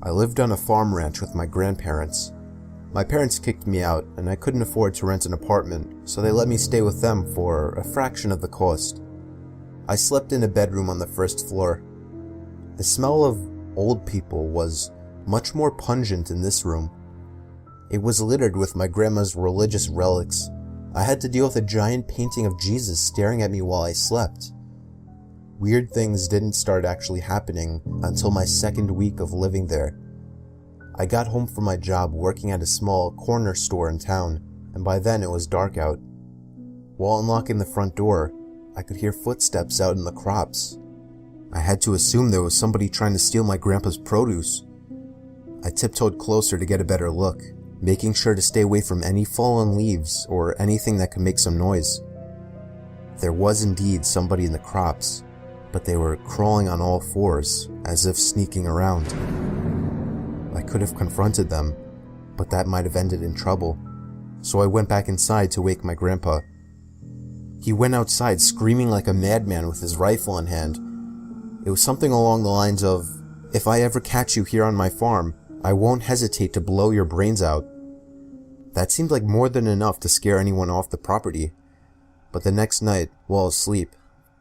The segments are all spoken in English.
I lived on a farm ranch with my grandparents. My parents kicked me out and I couldn't afford to rent an apartment, so they let me stay with them for a fraction of the cost. I slept in a bedroom on the first floor. The smell of old people was much more pungent in this room. It was littered with my grandma's religious relics. I had to deal with a giant painting of Jesus staring at me while I slept. Weird things didn't start actually happening until my second week of living there. I got home from my job working at a small corner store in town, and by then it was dark out. While unlocking the front door, I could hear footsteps out in the crops. I had to assume there was somebody trying to steal my grandpa's produce. I tiptoed closer to get a better look, making sure to stay away from any fallen leaves or anything that could make some noise. There was indeed somebody in the crops, but they were crawling on all fours, as if sneaking around. I could have confronted them, but that might have ended in trouble, so I went back inside to wake my grandpa. He went outside screaming like a madman with his rifle in hand. It was something along the lines of, "If I ever catch you here on my farm, I won't hesitate to blow your brains out." That seemed like more than enough to scare anyone off the property, but the next night, while asleep,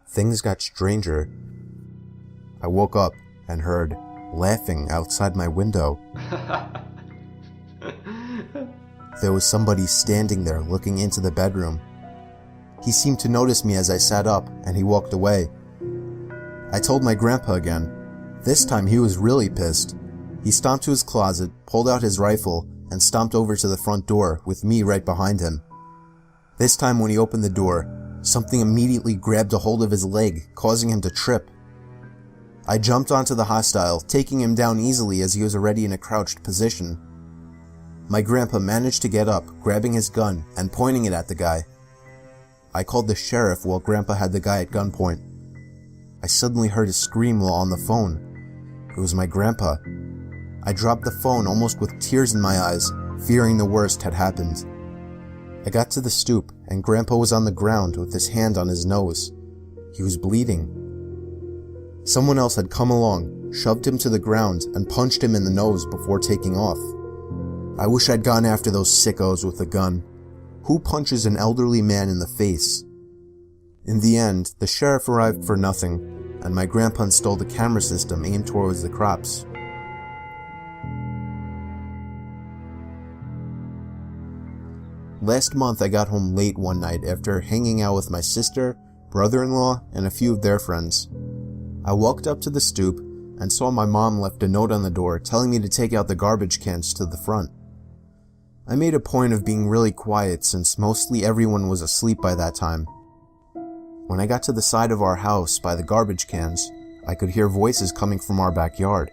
things got stranger. I woke up and heard laughing outside my window. There was somebody standing there looking into the bedroom. He seemed to notice me as I sat up, and he walked away. I told my grandpa again. This time he was really pissed. He stomped to his closet, pulled out his rifle, and stomped over to the front door with me right behind him. This time when he opened the door, something immediately grabbed a hold of his leg, causing him to trip. I jumped onto the hostile, taking him down easily as he was already in a crouched position. My grandpa managed to get up, grabbing his gun and pointing it at the guy. I called the sheriff while Grandpa had the guy at gunpoint. I suddenly heard a scream while on the phone. It was my grandpa. I dropped the phone almost with tears in my eyes, fearing the worst had happened. I got to the stoop, and Grandpa was on the ground with his hand on his nose. He was bleeding. Someone else had come along, shoved him to the ground, and punched him in the nose before taking off. I wish I'd gone after those sickos with a gun. Who punches an elderly man in the face? In the end, the sheriff arrived for nothing, and my grandpa installed a camera system aimed towards the crops. Last month I got home late one night after hanging out with my sister, brother-in-law, and a few of their friends. I walked up to the stoop and saw my mom left a note on the door telling me to take out the garbage cans to the front. I made a point of being really quiet since mostly everyone was asleep by that time. When I got to the side of our house by the garbage cans, I could hear voices coming from our backyard.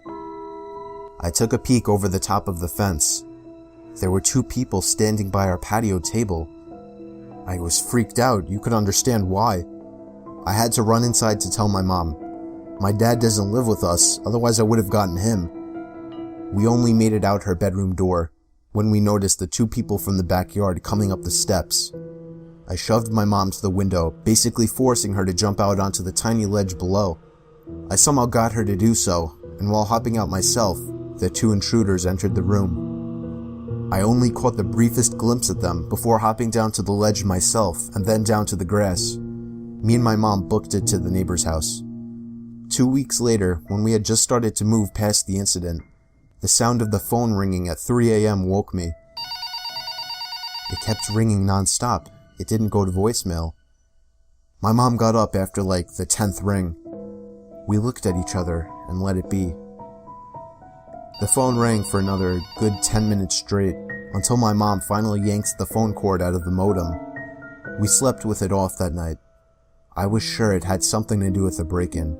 I took a peek over the top of the fence. There were two people standing by our patio table. I was freaked out. You could understand why. I had to run inside to tell my mom. My dad doesn't live with us, otherwise I would have gotten him. We only made it out her bedroom door when we noticed the two people from the backyard coming up the steps. I shoved my mom to the window, basically forcing her to jump out onto the tiny ledge below. I somehow got her to do so, and while hopping out myself, the two intruders entered the room. I only caught the briefest glimpse at them before hopping down to the ledge myself and then down to the grass. Me and my mom booked it to the neighbor's house. 2 weeks later, when we had just started to move past the incident, the sound of the phone ringing at 3 a.m. woke me. It kept ringing non-stop. It didn't go to voicemail. My mom got up after like the 10th ring. We looked at each other and let it be. The phone rang for another good 10 minutes straight, until my mom finally yanked the phone cord out of the modem. We slept with it off that night. I was sure it had something to do with the break-in.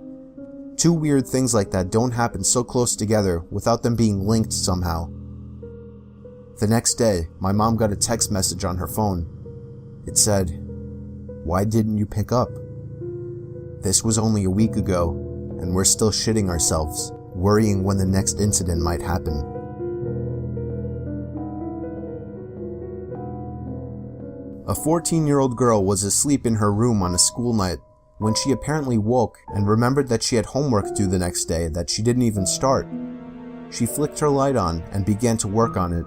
Two weird things like that don't happen so close together without them being linked somehow. The next day, my mom got a text message on her phone. It said, "Why didn't you pick up?" This was only a week ago, and we're still shitting ourselves, worrying when the next incident might happen. A 14-year-old girl was asleep in her room on a school night when she apparently woke and remembered that she had homework due the next day that she didn't even start. She flicked her light on and began to work on it.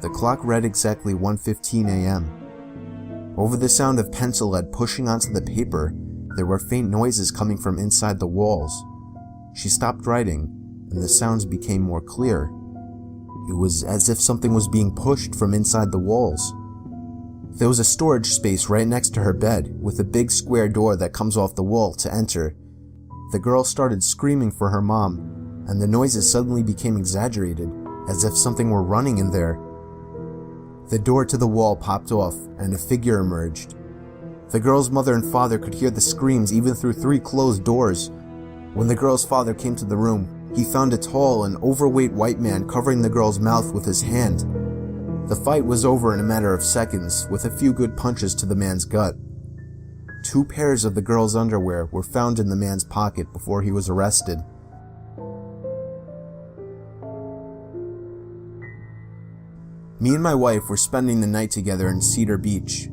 The clock read exactly 1:15 a.m. Over the sound of pencil lead pushing onto the paper, there were faint noises coming from inside the walls. She stopped writing, and the sounds became more clear. It was as if something was being pushed from inside the walls. There was a storage space right next to her bed, with a big square door that comes off the wall to enter. The girl started screaming for her mom, and the noises suddenly became exaggerated, as if something were running in there. The door to the wall popped off, and a figure emerged. The girl's mother and father could hear the screams even through 3 closed doors. When the girl's father came to the room, he found a tall and overweight white man covering the girl's mouth with his hand. The fight was over in a matter of seconds, with a few good punches to the man's gut. 2 pairs of the girl's underwear were found in the man's pocket before he was arrested. Me and my wife were spending the night together in Cedar Beach.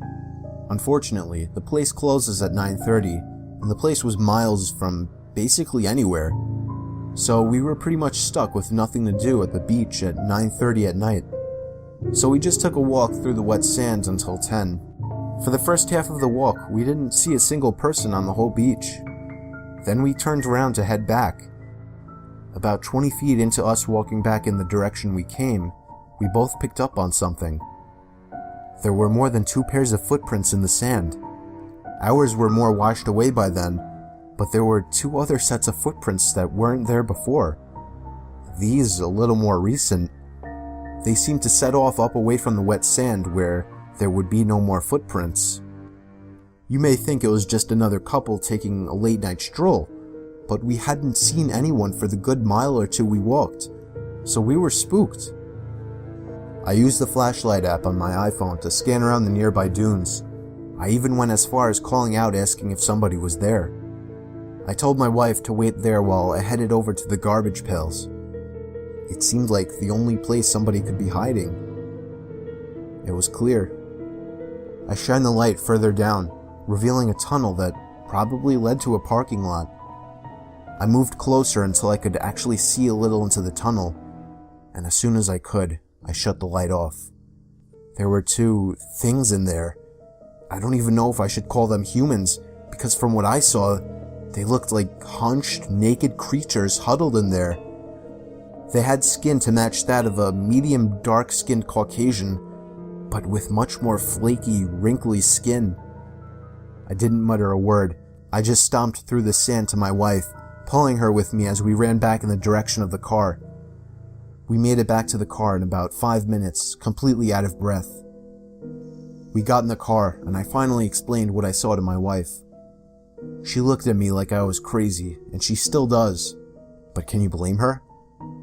Unfortunately, the place closes at 9:30, and the place was miles from basically anywhere. So we were pretty much stuck with nothing to do at the beach at 9:30 at night. So we just took a walk through the wet sand until 10. For the first half of the walk, we didn't see a single person on the whole beach. Then we turned around to head back. About 20 feet into us walking back in the direction we came, we both picked up on something. There were more than 2 pairs of footprints in the sand. Ours were more washed away by then, but there were 2 other sets of footprints that weren't there before. These a little more recent. They seemed to set off up away from the wet sand where there would be no more footprints. You may think it was just another couple taking a late night stroll, but we hadn't seen anyone for the good mile or 2 we walked, so we were spooked. I used the flashlight app on my iPhone to scan around the nearby dunes. I even went as far as calling out asking if somebody was there. I told my wife to wait there while I headed over to the garbage pails. It seemed like the only place somebody could be hiding. It was clear. I shined the light further down, revealing a tunnel that probably led to a parking lot. I moved closer until I could actually see a little into the tunnel, and as soon as I could, I shut the light off. There were 2 things in there. I don't even know if I should call them humans, because from what I saw, they looked like hunched, naked creatures huddled in there. They had skin to match that of a medium dark-skinned Caucasian, but with much more flaky, wrinkly skin. I didn't mutter a word. I just stomped through the sand to my wife, pulling her with me as we ran back in the direction of the car. We made it back to the car in about 5 minutes, completely out of breath. We got in the car, and I finally explained what I saw to my wife. She looked at me like I was crazy, and she still does. But can you blame her?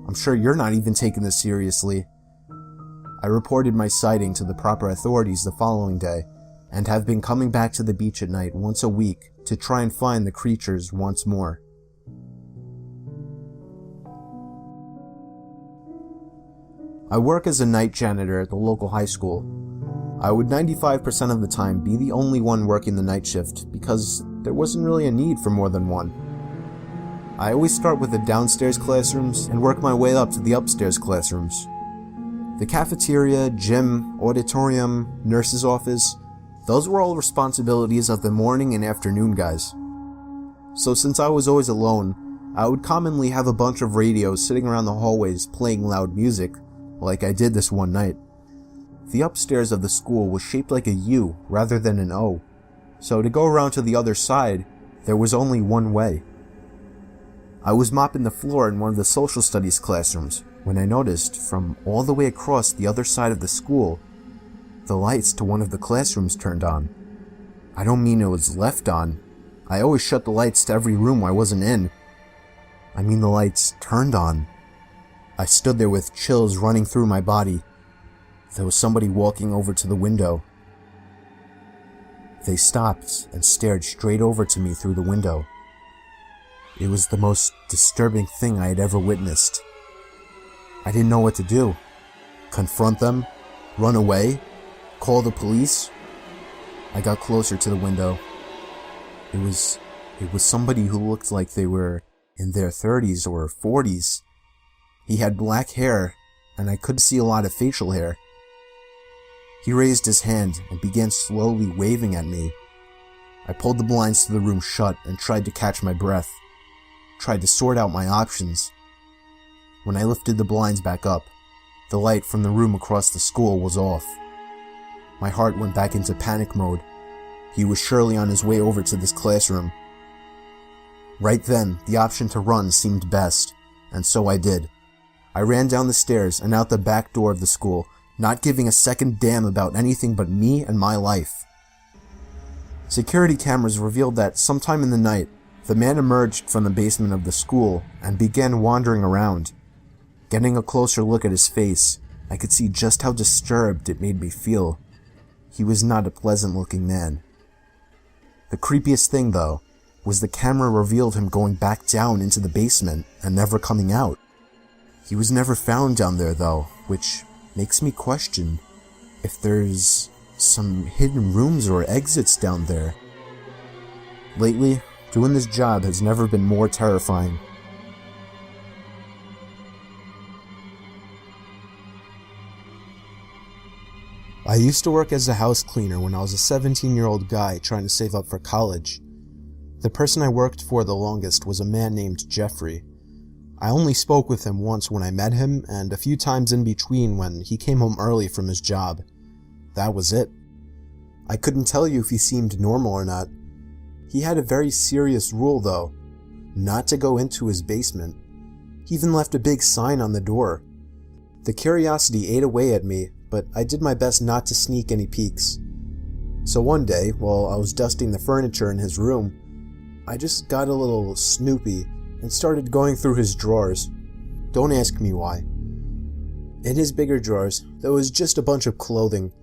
I'm sure you're not even taking this seriously. I reported my sighting to the proper authorities the following day, and have been coming back to the beach at night once a week to try and find the creatures once more. I work as a night janitor at the local high school. I would 95% of the time be the only one working the night shift because there wasn't really a need for more than one. I always start with the downstairs classrooms and work my way up to the upstairs classrooms. The cafeteria, gym, auditorium, nurse's office, those were all responsibilities of the morning and afternoon guys. So since I was always alone, I would commonly have a bunch of radios sitting around the hallways playing loud music, like I did this one night. The upstairs of the school was shaped like a U rather than an O, so to go around to the other side, there was only one way. I was mopping the floor in one of the social studies classrooms when I noticed, from all the way across the other side of the school, the lights to one of the classrooms turned on. I don't mean it was left on. I always shut the lights to every room I wasn't in. I mean the lights turned on. I stood there with chills running through my body. There was somebody walking over to the window. They stopped and stared straight over to me through the window. It was the most disturbing thing I had ever witnessed. I didn't know what to do. Confront them? Run away? Call the police? I got closer to the window. It was somebody who looked like they were in their 30s or 40s. He had black hair, and I could see a lot of facial hair. He raised his hand and began slowly waving at me. I pulled the blinds to the room shut and tried to catch my breath. Tried to sort out my options. When I lifted the blinds back up, the light from the room across the school was off. My heart went back into panic mode. He was surely on his way over to this classroom. Right then, the option to run seemed best, and so I did. I ran down the stairs and out the back door of the school, not giving a second damn about anything but me and my life. Security cameras revealed that sometime in the night, the man emerged from the basement of the school and began wandering around. Getting a closer look at his face, I could see just how disturbed it made me feel. He was not a pleasant-looking man. The creepiest thing, though, was the camera revealed him going back down into the basement and never coming out. He was never found down there, though, which makes me question if there's some hidden rooms or exits down there. Lately, doing this job has never been more terrifying. I used to work as a house cleaner when I was a 17-year-old guy trying to save up for college. The person I worked for the longest was a man named Jeffrey. I only spoke with him once when I met him, and a few times in between when he came home early from his job. That was it. I couldn't tell you if he seemed normal or not. He had a very serious rule, though, not to go into his basement. He even left a big sign on the door. The curiosity ate away at me, but I did my best not to sneak any peeks. So one day, while I was dusting the furniture in his room, I just got a little snoopy and started going through his drawers. Don't ask me why. In his bigger drawers, there was just a bunch of clothing.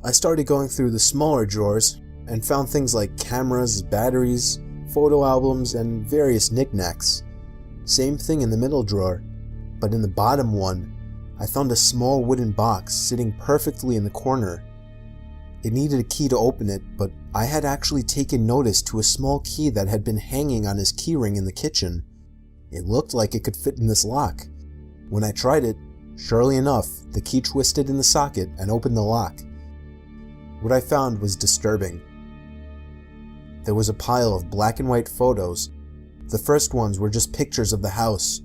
I started going through the smaller drawers and found things like cameras, batteries, photo albums, and various knickknacks. Same thing in the middle drawer, but in the bottom one, I found a small wooden box sitting perfectly in the corner. It needed a key to open it, but I had actually taken notice to a small key that had been hanging on his keyring in the kitchen. It looked like it could fit in this lock. When I tried it, surely enough, the key twisted in the socket and opened the lock. What I found was disturbing. There was a pile of black and white photos. The first ones were just pictures of the house,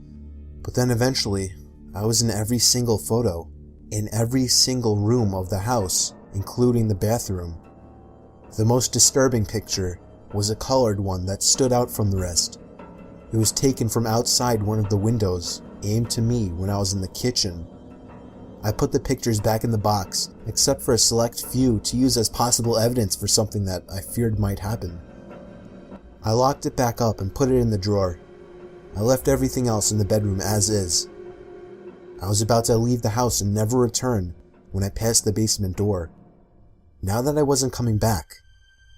but then eventually, I was in every single photo, in every single room of the house, including the bathroom. The most disturbing picture was a colored one that stood out from the rest. It was taken from outside one of the windows, aimed to me when I was in the kitchen. I put the pictures back in the box, except for a select few to use as possible evidence for something that I feared might happen. I locked it back up and put it in the drawer. I left everything else in the bedroom as is. I was about to leave the house and never return when I passed the basement door. Now that I wasn't coming back,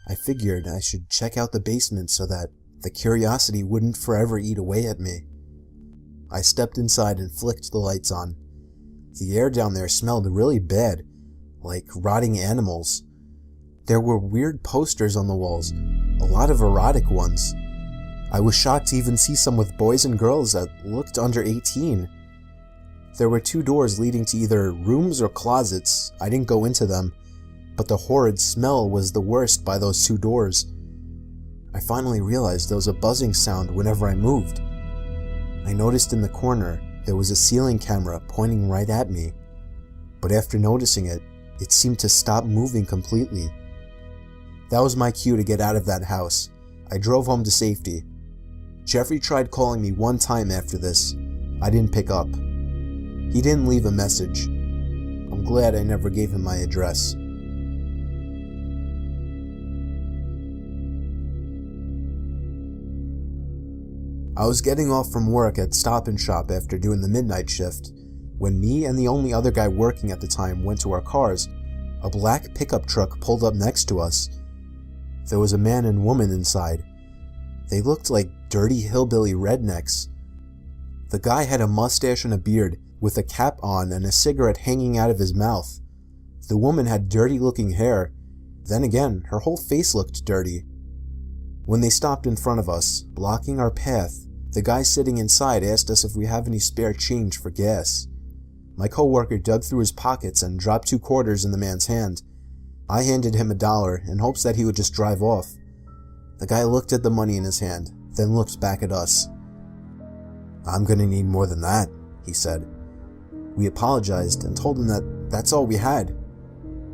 I figured I should check out the basement so that the curiosity wouldn't forever eat away at me. I stepped inside and flicked the lights on. The air down there smelled really bad, like rotting animals. There were weird posters on the walls, a lot of erotic ones. I was shocked to even see some with boys and girls that looked under 18. There were 2 doors leading to either rooms or closets. I didn't go into them, but the horrid smell was the worst by those 2 doors. I finally realized there was a buzzing sound whenever I moved. I noticed in the corner there was a ceiling camera pointing right at me, but after noticing it, it seemed to stop moving completely. That was my cue to get out of that house. I drove home to safety. Jeffrey tried calling me one time after this. I didn't pick up. He didn't leave a message. I'm glad I never gave him my address. I was getting off from work at Stop and Shop after doing the midnight shift. When me and the only other guy working at the time went to our cars, a black pickup truck pulled up next to us. There was a man and woman inside. They looked like dirty hillbilly rednecks. The guy had a mustache and a beard, with a cap on and a cigarette hanging out of his mouth. The woman had dirty-looking hair. Then again, her whole face looked dirty. When they stopped in front of us, blocking our path, The guy sitting inside asked us if we have any spare change for gas. My coworker dug through his pockets and dropped 2 quarters in the man's hand. I handed him $1 in hopes that he would just drive off. The guy looked at the money in his hand, then looked back at us. "I'm gonna need more than that," he said. We apologized and told him that that's all we had.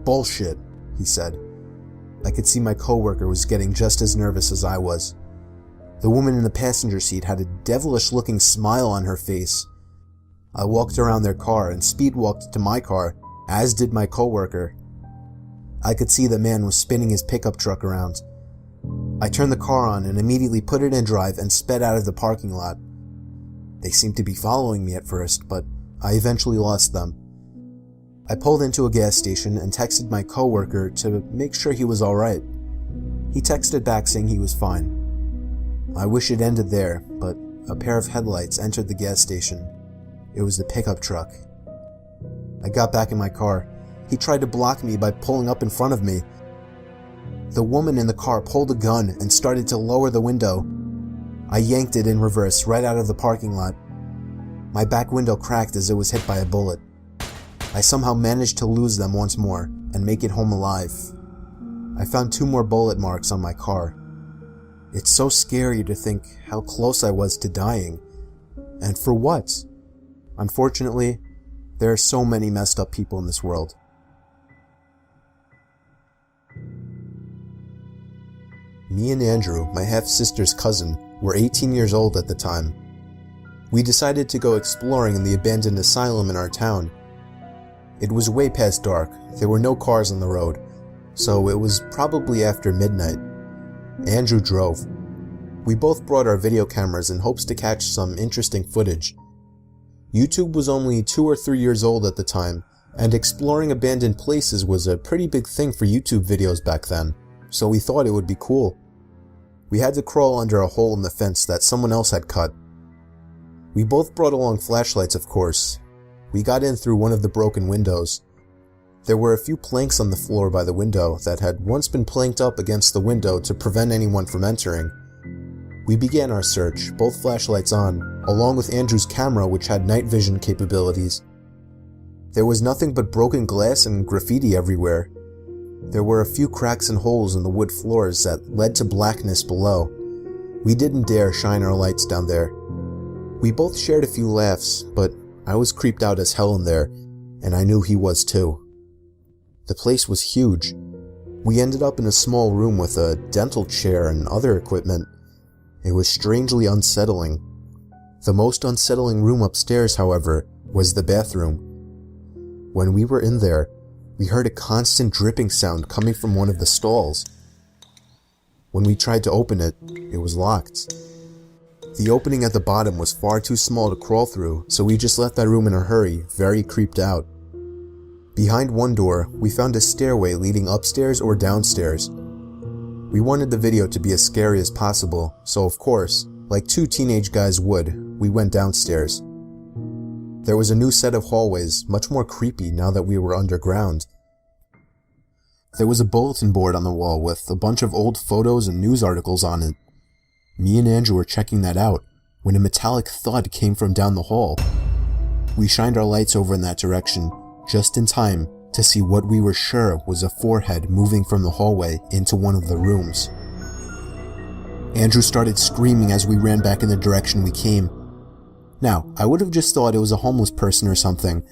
"Bullshit," he said. I could see my coworker was getting just as nervous as I was. The woman in the passenger seat had a devilish-looking smile on her face. I walked around their car and speed-walked to my car, as did my coworker. I could see the man was spinning his pickup truck around. I turned the car on and immediately put it in drive and sped out of the parking lot. They seemed to be following me at first, but I eventually lost them. I pulled into a gas station and texted my coworker to make sure he was alright. He texted back saying he was fine. I wish it ended there, but a pair of headlights entered the gas station. It was the pickup truck. I got back in my car. He tried to block me by pulling up in front of me. The woman in the car pulled a gun and started to lower the window. I yanked it in reverse right out of the parking lot. My back window cracked as it was hit by a bullet. I somehow managed to lose them once more and make it home alive. I found 2 more bullet marks on my car. It's so scary to think how close I was to dying. And for what? Unfortunately, there are so many messed up people in this world. Me and Andrew, my half-sister's cousin, were 18 years old at the time. We decided to go exploring in the abandoned asylum in our town. It was way past dark, there were no cars on the road, so it was probably after midnight. Andrew drove. We both brought our video cameras in hopes to catch some interesting footage. YouTube was only 2 or 3 years old at the time, and exploring abandoned places was a pretty big thing for YouTube videos back then, so we thought it would be cool. We had to crawl under a hole in the fence that someone else had cut. We both brought along flashlights, of course. We got in through one of the broken windows. There were a few planks on the floor by the window that had once been planked up against the window to prevent anyone from entering. We began our search, both flashlights on, along with Andrew's camera which had night vision capabilities. There was nothing but broken glass and graffiti everywhere. There were a few cracks and holes in the wood floors that led to blackness below. We didn't dare shine our lights down there. We both shared a few laughs, but I was creeped out as hell in there, and I knew he was too. The place was huge. We ended up in a small room with a dental chair and other equipment. It was strangely unsettling. The most unsettling room upstairs, however, was the bathroom. When we were in there, we heard a constant dripping sound coming from one of the stalls. When we tried to open it, it was locked. The opening at the bottom was far too small to crawl through, so we just left that room in a hurry, very creeped out. Behind one door, we found a stairway leading upstairs or downstairs. We wanted the video to be as scary as possible, so of course, like 2 teenage guys would, we went downstairs. There was a new set of hallways, much more creepy now that we were underground. There was a bulletin board on the wall with a bunch of old photos and news articles on it. Me and Andrew were checking that out when a metallic thud came from down the hall. We shined our lights over in that direction, just in time to see what we were sure was a forehead moving from the hallway into one of the rooms. Andrew started screaming as we ran back in the direction we came. Now, I would have just thought it was a homeless person or something,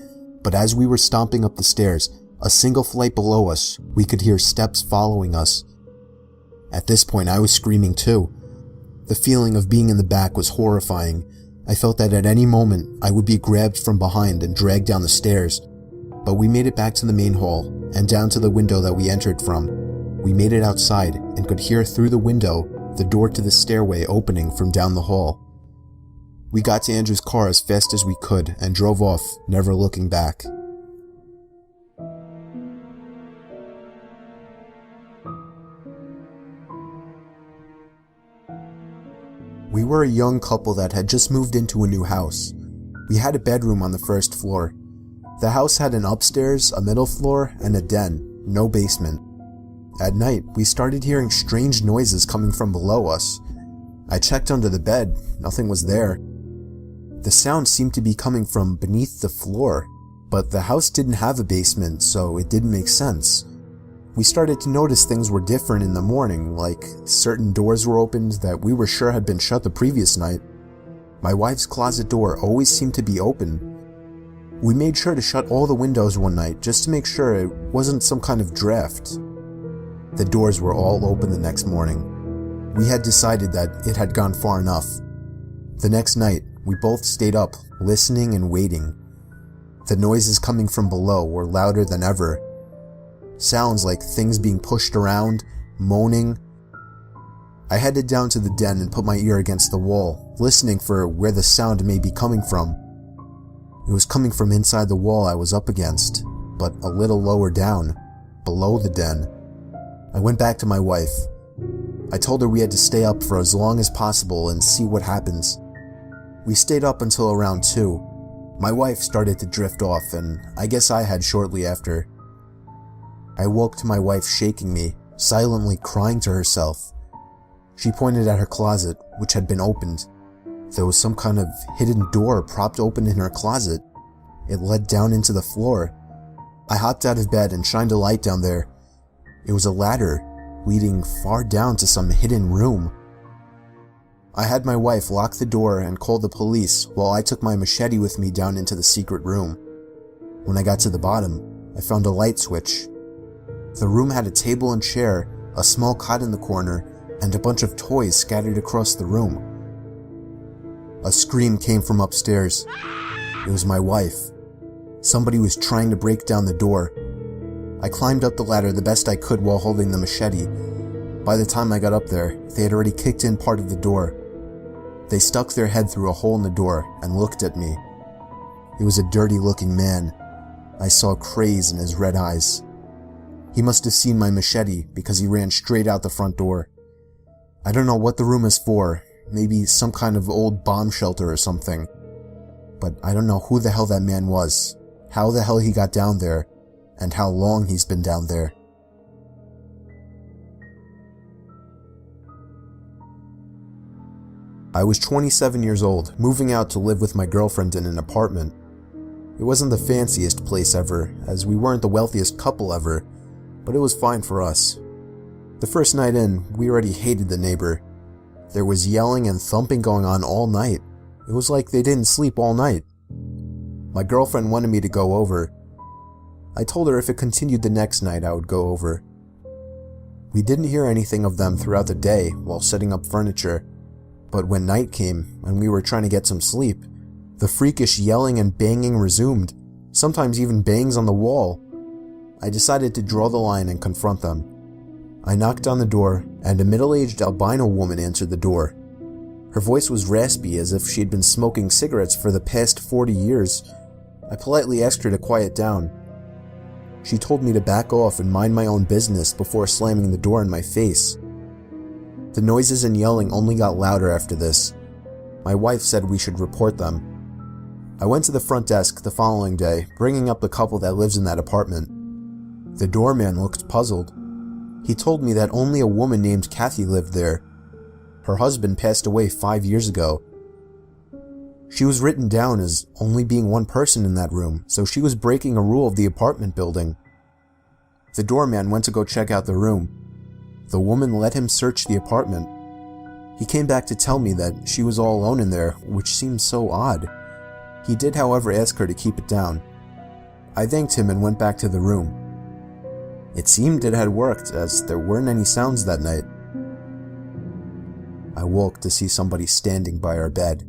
but as we were stomping up the stairs, a single flight below us, we could hear steps following us. At this point, I was screaming too. The feeling of being in the back was horrifying. I felt that at any moment, I would be grabbed from behind and dragged down the stairs. But we made it back to the main hall, and down to the window that we entered from. We made it outside, and could hear through the window the door to the stairway opening from down the hall. We got to Andrew's car as fast as we could, and drove off, never looking back. We were a young couple that had just moved into a new house. We had a bedroom on the first floor. The house had an upstairs, a middle floor, and a den, no basement. At night, we started hearing strange noises coming from below us. I checked under the bed, nothing was there. The sound seemed to be coming from beneath the floor, but the house didn't have a basement, so it didn't make sense. We started to notice things were different in the morning, like certain doors were opened that we were sure had been shut the previous night. My wife's closet door always seemed to be open. We made sure to shut all the windows one night just to make sure it wasn't some kind of draft. The doors were all open the next morning. We had decided that it had gone far enough. The next night, we both stayed up, listening and waiting. The noises coming from below were louder than ever. Sounds like things being pushed around, moaning. I headed down to the den and put my ear against the wall, listening for where the sound may be coming from. It was coming from inside the wall I was up against, but a little lower down, below the den. I went back to my wife. I told her we had to stay up for as long as possible and see what happens. We stayed up until around 2. My wife started to drift off, and I guess I had shortly after. I woke to my wife shaking me, silently crying to herself. She pointed at her closet, which had been opened. There was some kind of hidden door propped open in her closet. It led down into the floor. I hopped out of bed and shined a light down there. It was a ladder, leading far down to some hidden room. I had my wife lock the door and call the police while I took my machete with me down into the secret room. When I got to the bottom, I found a light switch. The room had a table and chair, a small cot in the corner, and a bunch of toys scattered across the room. A scream came from upstairs. It was my wife. Somebody was trying to break down the door. I climbed up the ladder the best I could while holding the machete. By the time I got up there, they had already kicked in part of the door. They stuck their head through a hole in the door and looked at me. He was a dirty-looking man. I saw craze in his red eyes. He must have seen my machete because he ran straight out the front door. I don't know what the room is for, maybe some kind of old bomb shelter or something. But I don't know who the hell that man was, how the hell he got down there, and how long he's been down there. I was 27 years old, moving out to live with my girlfriend in an apartment. It wasn't the fanciest place ever, as we weren't the wealthiest couple ever, but it was fine for us. The first night in, we already hated the neighbor. There was yelling and thumping going on all night. It was like they didn't sleep all night. My girlfriend wanted me to go over. I told her if it continued the next night, I would go over. We didn't hear anything of them throughout the day while setting up furniture, but when night came and we were trying to get some sleep, the freakish yelling and banging resumed, sometimes even bangs on the wall. I decided to draw the line and confront them. I knocked on the door, and a middle-aged albino woman answered the door. Her voice was raspy, as if she had been smoking cigarettes for the past 40 years. I politely asked her to quiet down. She told me to back off and mind my own business before slamming the door in my face. The noises and yelling only got louder after this. My wife said we should report them. I went to the front desk the following day, bringing up the couple that lives in that apartment. The doorman looked puzzled. He told me that only a woman named Kathy lived there. Her husband passed away 5 years ago. She was written down as only being one person in that room, so she was breaking a rule of the apartment building. The doorman went to go check out the room. The woman let him search the apartment. He came back to tell me that she was all alone in there, which seemed so odd. He did, however, ask her to keep it down. I thanked him and went back to the room. It seemed it had worked, as there weren't any sounds that night. I woke to see somebody standing by our bed.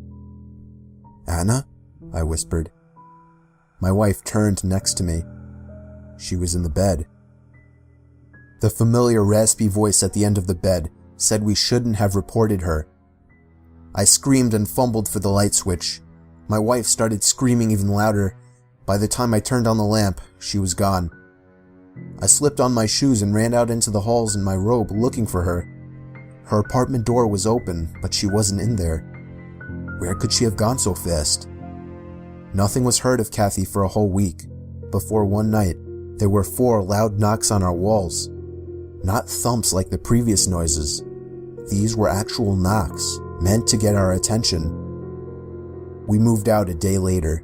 "Anna?" I whispered. My wife turned next to me. She was in the bed. The familiar raspy voice at the end of the bed said we shouldn't have reported her. I screamed and fumbled for the light switch. My wife started screaming even louder. By the time I turned on the lamp, she was gone. I slipped on my shoes and ran out into the halls in my robe looking for her. Her apartment door was open, but she wasn't in there. Where could she have gone so fast? Nothing was heard of Kathy for a whole week, before one night there were 4 loud knocks on our walls. Not thumps like the previous noises. These were actual knocks, meant to get our attention. We moved out a day later,